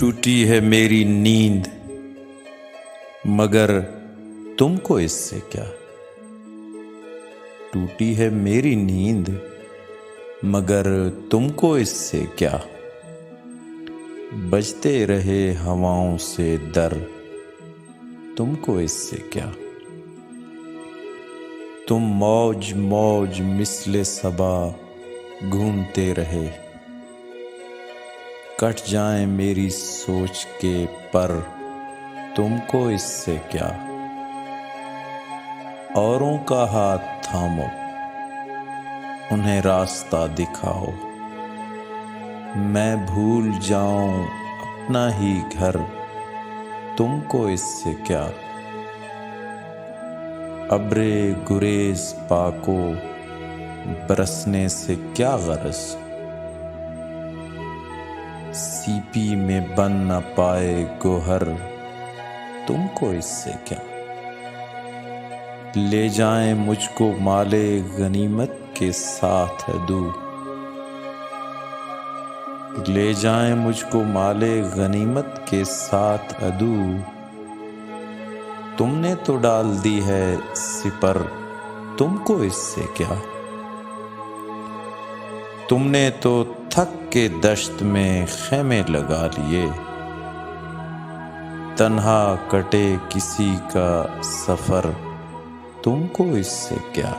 ٹوٹی ہے میری نیند مگر تم کو اس سے کیا؟ ٹوٹی ہے میری نیند مگر تم کو اس سے کیا؟ بجتے رہے ہواؤں سے در تم کو اس سے کیا؟ تم موج موج مثل صبا گھومتے رہے، کٹ جائیں میری سوچ کے پر تم کو اس سے کیا؟ اوروں کا ہاتھ تھامو، انہیں راستہ دکھاؤ، میں بھول جاؤں اپنا ہی گھر تم کو اس سے کیا؟ ابر گریز پاکو برسنے سے کیا غرض، سیپی میں بن نہ پائے گوہر تم کو اس سے کیا؟ لے جائیں مجھ کو مال غنیمت کے ساتھ عدو، لے جائیں مجھ کو مال غنیمت کے ساتھ عدو، تم نے تو ڈال دی ہے سپر تم کو اس سے کیا؟ تم نے تو تھک کے دشت میں خیمے لگا لیے، تنہا کٹے کسی کا سفر تم کو اس سے کیا؟